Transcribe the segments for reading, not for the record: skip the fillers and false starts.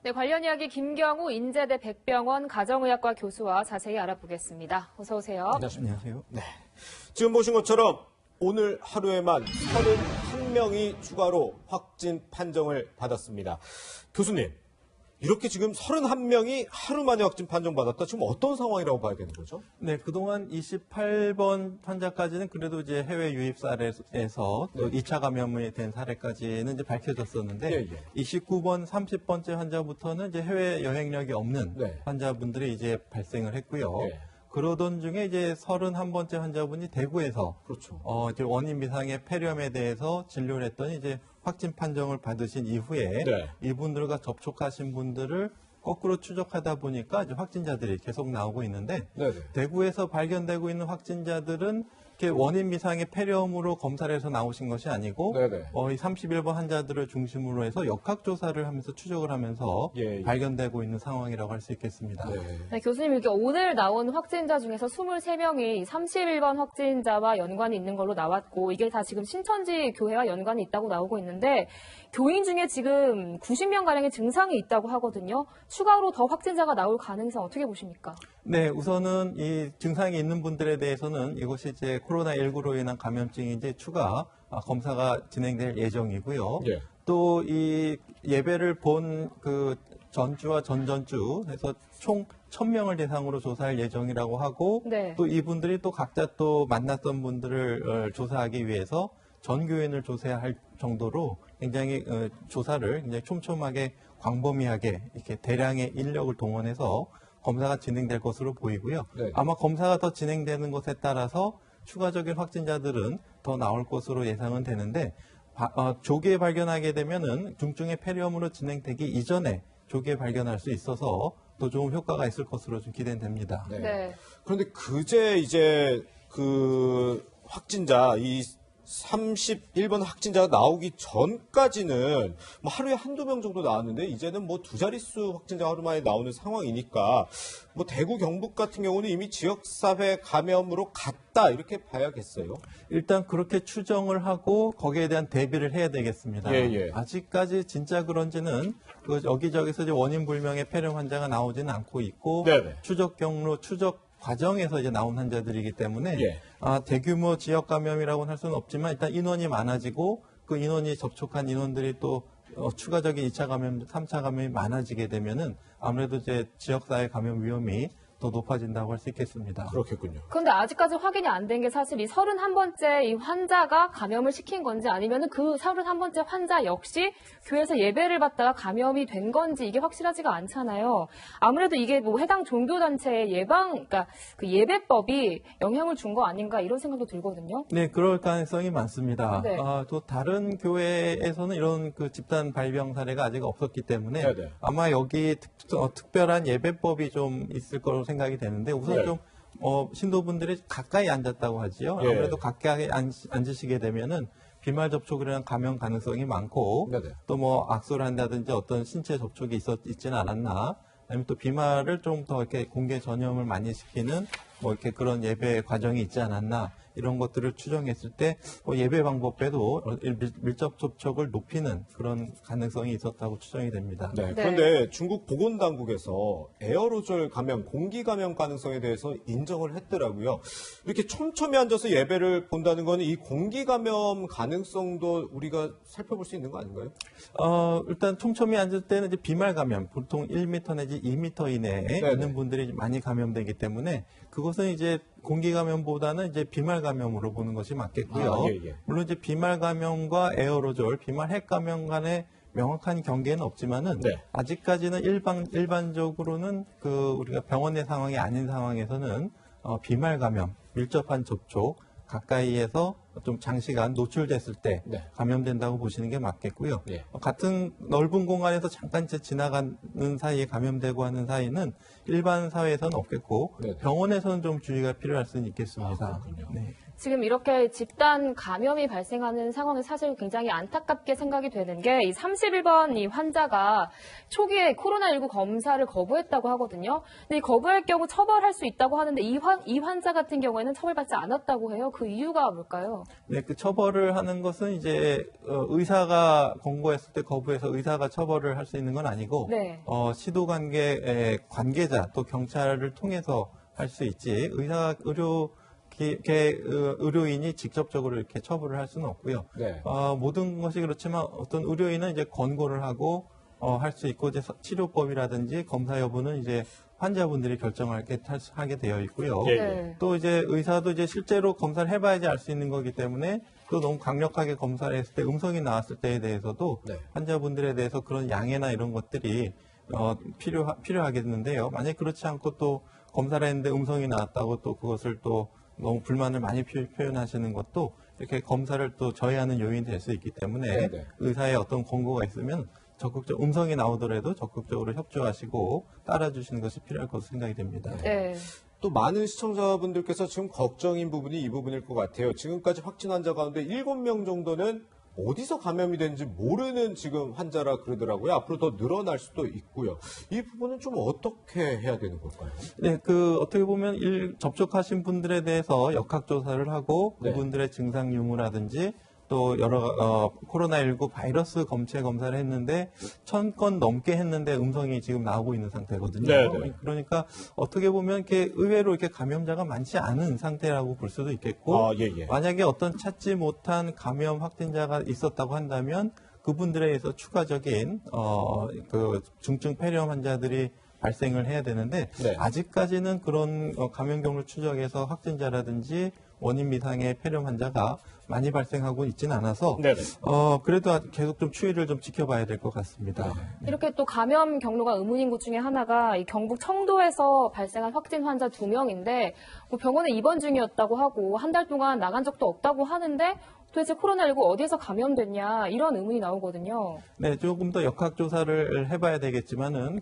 네, 관련 이야기 김경우 인제대 백병원 가정의학과 교수와 자세히 알아보겠습니다. 어서 오세요. 안녕하세요. 네. 지금 보신 것처럼 오늘 하루에만 31명이 추가로 확진 판정을 받았습니다. 교수님, 이렇게 지금 31명이 하루 만에 확진 판정받았다. 지금 어떤 상황이라고 봐야 되는 거죠? 네, 그동안 28번 환자까지는 그래도 이제 해외 유입 사례에서 또 2차 감염이 된 사례까지는 이제 밝혀졌었는데 29번, 30번째 환자부터는 이제 해외 여행력이 없는 환자분들이 이제 발생을 했고요. 그러던 중에 이제 31번째 환자분이 대구에서 이제 원인 미상의 폐렴에 대해서 진료를 했더니 이제 확진 판정을 받으신 이후에 이분들과 접촉하신 분들을 거꾸로 추적하다 보니까 이제 확진자들이 계속 나오고 있는데 대구에서 발견되고 있는 확진자들은 이렇게 원인 미상의 폐렴으로 검사를 해서 나오신 것이 아니고 이 31번 환자들을 중심으로 해서 역학조사를 하면서 추적을 하면서 발견되고 있는 상황이라고 할 수 있겠습니다. 네, 교수님, 이렇게 오늘 나온 확진자 중에서 23명이 31번 확진자와 연관이 있는 걸로 나왔고 이게 다 지금 신천지 교회와 연관이 있다고 나오고 있는데 교인 중에 지금 90명가량의 증상이 있다고 하거든요. 추가로 더 확진자가 나올 가능성 어떻게 보십니까? 네, 우선은 이 증상이 있는 분들에 대해서는 이것이 이제 코로나19로 인한 감염증이 이제 추가 검사가 진행될 예정이고요. 또 이 예배를 본 그 전주와 전전주 해서 총 1000명을 대상으로 조사할 예정이라고 하고 또 이분들이 또 각자 또 만났던 분들을 조사하기 위해서 전 교인을 조사할 정도로 굉장히 조사를 굉장히 촘촘하게 광범위하게 이렇게 대량의 인력을 동원해서 검사가 진행될 것으로 보이고요. 아마 검사가 더 진행되는 것에 따라서 추가적인 확진자들은 더 나올 것으로 예상은 되는데 조기에 발견하게 되면은 중증의 폐렴으로 진행되기 이전에 조기에 발견할 수 있어서 더 좋은 효과가 있을 것으로 좀 기대됩니다. 그런데 그제 이제 그 확진자 이 31번 확진자가 나오기 전까지는 뭐 하루에 한두 명 정도 나왔는데 이제는 뭐 두 자릿수 확진자 하루 만에 나오는 상황이니까 뭐 대구 경북 같은 경우는 이미 지역사회 감염으로 갔다 이렇게 봐야겠어요. 일단 그렇게 추정을 하고 거기에 대한 대비를 해야 되겠습니다. 아직까지 진짜 그런지는 그 여기저기서 이제 원인 불명의 폐렴 환자가 나오지는 않고 있고 추적 경로 추적 과정에서 이제 나온 환자들이기 때문에 대규모 지역 감염이라고는 할 수는 없지만 일단 인원이 많아지고 그 인원이 접촉한 인원들이 또 추가적인 2차 감염, 3차 감염이 많아지게 되면은 아무래도 이제 지역사회 감염 위험이 더 높아진다고 할 수 있겠습니다. 그렇겠군요. 그런데 아직까지 확인이 안 된 게 사실 이 31번째 이 환자가 감염을 시킨 건지 아니면 그 31번째 환자 역시 교회에서 예배를 받다가 감염이 된 건지 이게 확실하지가 않잖아요. 아무래도 이게 뭐 해당 종교단체의 그러니까 그 예배법이 영향을 준 거 아닌가 이런 생각도 들거든요. 네, 그럴 가능성이 많습니다. 또 다른 교회에서는 이런 그 집단 발병 사례가 아직 없었기 때문에 아마 여기 특별한 예배법이 좀 있을 거로 생각이 되는데 우선 좀 신도분들이 가까이 앉았다고 하지요. 아무래도 가까이 앉으시게 되면은 비말 접촉이라는 감염 가능성이 많고 또 뭐 악수를 한다든지 어떤 신체 접촉이 있지는 않았나 아니면 또 비말을 좀 더 이렇게 공개 전염을 많이 시키는 뭐 이렇게 그런 예배 과정이 있지 않았나 이런 것들을 추정했을 때 예배 방법에도 밀접 접촉을 높이는 그런 가능성이 있었다고 추정이 됩니다. 그런데 중국 보건당국에서 에어로졸 감염, 공기 감염 가능성에 대해서 인정을 했더라고요. 이렇게 촘촘히 앉아서 예배를 본다는 거는 이 공기 감염 가능성도 우리가 살펴볼 수 있는 거 아닌가요? 일단 촘촘히 앉을 때는 이제 비말 감염, 보통 1m 내지 2m 이내에 있는 분들이 많이 감염되기 때문에 그것은 이제 공기 감염보다는 이제 비말 감염으로 보는 것이 맞겠고요. 물론 이제 비말 감염과 에어로졸, 비말 핵 감염 간의 명확한 경계는 없지만은 아직까지는 일반적으로는 그 우리가 병원 내 상황이 아닌 상황에서는 비말 감염, 밀접한 접촉, 가까이에서 좀 장시간 노출됐을 때 감염된다고 보시는 게 맞겠고요. 같은 넓은 공간에서 잠깐 지나가는 사이에 감염되고 하는 사이는 일반 사회에서는 없겠고 병원에서는 좀 주의가 필요할 수는 있겠습니다. 지금 이렇게 집단 감염이 발생하는 상황은 사실 굉장히 안타깝게 생각이 되는 게 이 31번 이 환자가 초기에 코로나19 검사를 거부했다고 하거든요. 근데 이 거부할 경우 처벌할 수 있다고 하는데 이 환자 같은 경우에는 처벌받지 않았다고 해요. 그 이유가 뭘까요? 네, 그 처벌을 하는 것은 이제 의사가 권고했을 때 거부해서 의사가 처벌을 할 수 있는 건 아니고 네. 시도관계 관계자 또 경찰을 통해서 할 수 있지 의료인이 직접적으로 이렇게 처벌을 할 수는 없고요. 네. 모든 것이 그렇지만 어떤 의료인은 이제 권고를 하고 할 수 있고 이제 치료법이라든지 검사 여부는 이제 환자분들이 하게 되어 있고요. 예, 네. 또 이제 의사도 이제 실제로 검사를 해봐야지 알 수 있는 거기 때문에 또 너무 강력하게 검사를 했을 때 음성이 나왔을 때에 대해서도 네. 환자분들에 대해서 그런 양해나 이런 것들이 필요하겠는데요. 만약 그렇지 않고 또 검사를 했는데 음성이 나왔다고 또 그것을 또 너무 불만을 많이 표현하시는 것도 이렇게 검사를 또 저해하는 요인이 될 수 있기 때문에 네네. 의사의 어떤 권고가 있으면 적극적 음성이 나오더라도 적극적으로 협조하시고 따라주시는 것이 필요할 것으로 생각이 됩니다. 네. 또 많은 시청자분들께서 지금 걱정인 부분이 이 부분일 것 같아요. 지금까지 확진 환자 가운데 7명 정도는 어디서 감염이 된지 모르는 지금 환자라 그러더라고요. 앞으로 더 늘어날 수도 있고요. 이 부분은 좀 어떻게 해야 되는 걸까요? 네, 어떻게 보면 접촉하신 분들에 대해서 역학조사를 하고 네. 그분들의 증상 유무라든지 또 코로나19 바이러스 검사를 했는데 1000건 넘게 했는데 음성이 지금 나오고 있는 상태거든요. 네네. 그러니까 어떻게 보면 이렇게 의외로 이렇게 감염자가 많지 않은 상태라고 볼 수도 있겠고 예. 만약에 어떤 찾지 못한 감염 확진자가 있었다고 한다면 그분들에 의해서 추가적인 중증 폐렴 환자들이 발생을 해야 되는데 네. 아직까지는 그런 감염 경로를 추적해서 확진자라든지 원인 미상의 폐렴 환자가 많이 발생하고 있지는 않아서 네네. 그래도 계속 좀 추이를 좀 지켜봐야 될 것 같습니다. 이렇게 또 감염 경로가 의문인 곳 중에 하나가 이 경북 청도에서 발생한 확진 환자 2명인데 병원에 입원 중이었다고 하고 한 달 동안 나간 적도 없다고 하는데 도대체 코로나19 어디에서 감염됐냐 이런 의문이 나오거든요. 네, 조금 더 역학조사를 해봐야 되겠지만은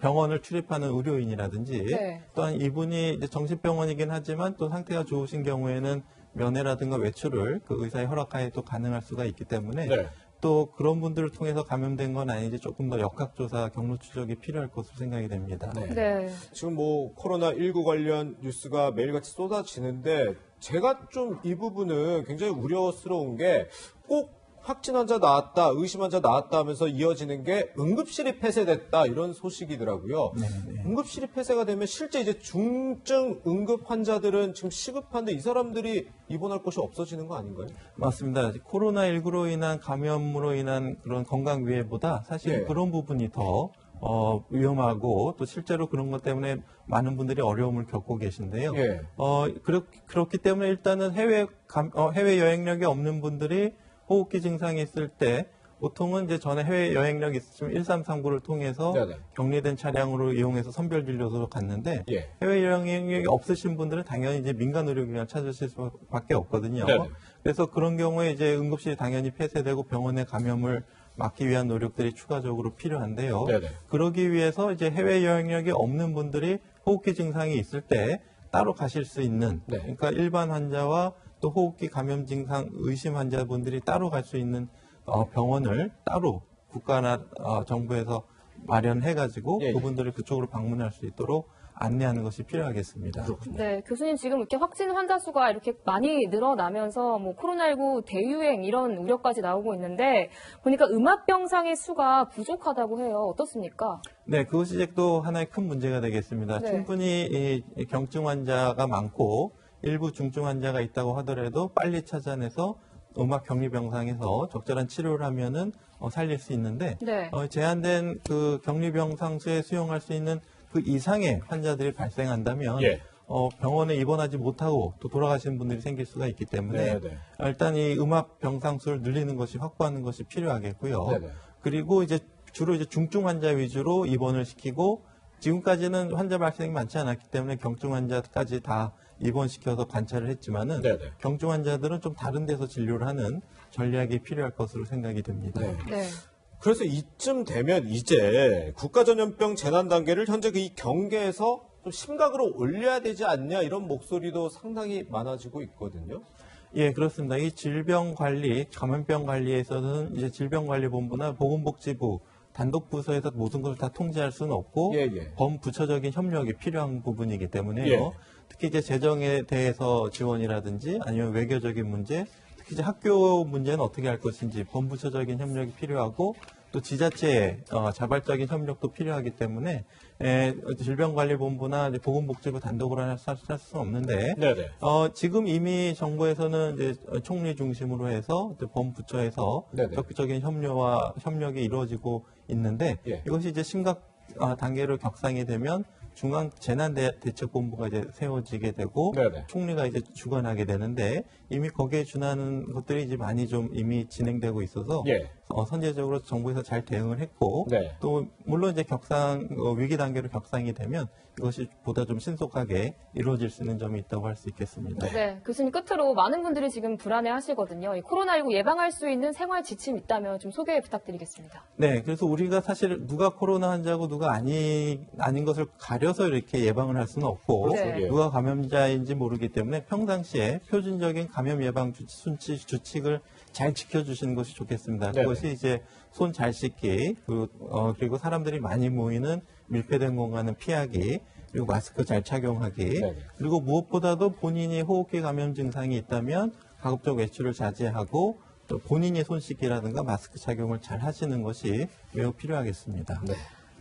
병원을 출입하는 의료인이라든지 네. 또한 이분이 이제 정신병원이긴 하지만 또 상태가 좋으신 경우에는 면회라든가 외출을 그 의사의 허락하에 또 가능할 수가 있기 때문에 네. 또 그런 분들을 통해서 감염된 건 아닌지 조금 더 역학조사 경로 추적이 필요할 것으로 생각이 됩니다. 네. 지금 코로나19 관련 뉴스가 매일같이 쏟아지는데 제가 좀 이 부분은 굉장히 우려스러운 게 꼭 확진 환자 나왔다, 의심 환자 나왔다 하면서 이어지는 게 응급실이 폐쇄됐다 이런 소식이더라고요. 응급실이 폐쇄가 되면 실제 이제 중증 응급 환자들은 지금 시급한데 이 사람들이 입원할 곳이 없어지는 거 아닌가요? 맞습니다. 코로나19로 인한 감염으로 인한 그런 건강 위해보다 사실 네. 그런 부분이 더 위험하고 또 실제로 그런 것 때문에 많은 분들이 어려움을 겪고 계신데요. 예. 그렇기 때문에 일단은 해외 여행력이 없는 분들이 호흡기 증상이 있을 때 보통은 이제 전에 해외 여행력이 있으면 1339를 통해서 네네. 격리된 차량으로 이용해서 선별진료소로 갔는데 예. 해외 여행력이 없으신 분들은 당연히 이제 민간 의료기관을 찾으실 수밖에 없거든요. 네네. 그래서 그런 경우에 이제 응급실이 당연히 폐쇄되고 병원의 감염을 막기 위한 노력들이 추가적으로 필요한데요. 네네. 그러기 위해서 이제 해외 여행력이 없는 분들이 호흡기 증상이 있을 때 따로 가실 수 있는 네. 그러니까 일반 환자와 또 호흡기 감염 증상 의심 환자분들이 따로 갈 수 있는 병원을 따로 국가나 정부에서 마련해가지고 예, 예. 그분들을 그쪽으로 방문할 수 있도록 안내하는 것이 필요하겠습니다. 네, 교수님 지금 이렇게 확진 환자 수가 이렇게 많이 늘어나면서 코로나19 대유행 이런 우려까지 나오고 있는데 보니까 음압병상의 수가 부족하다고 해요. 어떻습니까? 네, 그것이 이제 또 하나의 큰 문제가 되겠습니다. 네. 충분히 이 경증 환자가 많고 일부 중증 환자가 있다고 하더라도 빨리 찾아내서 음압 격리병상에서 적절한 치료를 하면은 살릴 수 있는데 네. 제한된 그 격리병상수에 수용할 수 있는 그 이상의 환자들이 발생한다면 예. 병원에 입원하지 못하고 또 돌아가시는 분들이 생길 수가 있기 때문에 네네. 일단 이 음압 병상수를 늘리는 것이 확보하는 것이 필요하겠고요. 네네. 그리고 이제 주로 이제 중증 환자 위주로 입원을 시키고 지금까지는 환자 발생이 많지 않았기 때문에 경증 환자까지 다 입원시켜서 관찰을 했지만은 네네. 경증 환자들은 좀 다른 데서 진료를 하는 전략이 필요할 것으로 생각이 됩니다. 네. 네. 그래서 이쯤 되면 이제 국가전염병 재난 단계를 현재 이 경계에서 좀 심각으로 올려야 되지 않냐 이런 목소리도 상당히 많아지고 있거든요. 예, 그렇습니다. 이 질병관리, 감염병 관리에서는 이제 질병관리본부나 보건복지부 단독 부서에서 모든 것을 다 통제할 수는 없고 범부처적인 협력이 필요한 부분이기 때문에요. 특히 이제 재정에 대해서 지원이라든지 아니면 외교적인 문제, 특히 이제 학교 문제는 어떻게 할 것인지 범부처적인 협력이 필요하고 또 지자체의 자발적인 협력도 필요하기 때문에 질병관리본부나 이제 보건복지부 단독으로 할 수는 없는데 지금 이미 정부에서는 이제 총리 중심으로 해서 범부처에서 적극적인 협력이 이루어지고 있는데 이것이 이제 심각 단계로 격상이 되면 중앙재난대책본부가 이제 세워지게 되고 총리가 이제 주관하게 되는데 이미 거기에 준하는 것들이 이제 많이 좀 이미 진행되고 있어서 선제적으로 정부에서 잘 대응을 했고 또 물론 이제 위기 단계로 격상이 되면 이것이 보다 좀 신속하게 이루어질 수 있는 점이 있다고 할 수 있겠습니다. 네, 교수님 끝으로 많은 분들이 지금 불안해하시거든요. 이 코로나19 예방할 수 있는 생활 지침 있다면 좀 소개 부탁드리겠습니다. 네, 그래서 우리가 사실 누가 코로나 환자고 누가 아닌 것을 가려서 이렇게 예방을 할 수는 없고 누가 감염자인지 모르기 때문에 평상시에 표준적인 감염 예방 주칙을 잘 지켜주시는 것이 좋겠습니다. 그것이 이제 손 잘 씻기, 그리고 사람들이 많이 모이는 밀폐된 공간은 피하기, 그리고 마스크 잘 착용하기, 그리고 무엇보다도 본인이 호흡기 감염 증상이 있다면 가급적 외출을 자제하고 또 본인이 손 씻기라든가 마스크 착용을 잘 하시는 것이 매우 필요하겠습니다.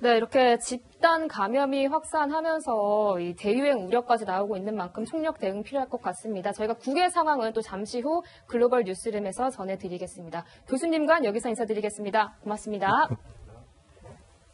네, 이렇게 집단 감염이 확산하면서 이 대유행 우려까지 나오고 있는 만큼 총력 대응 필요할 것 같습니다. 저희가 국외 상황은 또 잠시 후 글로벌 뉴스룸에서 전해드리겠습니다. 교수님과 여기서 인사드리겠습니다. 고맙습니다.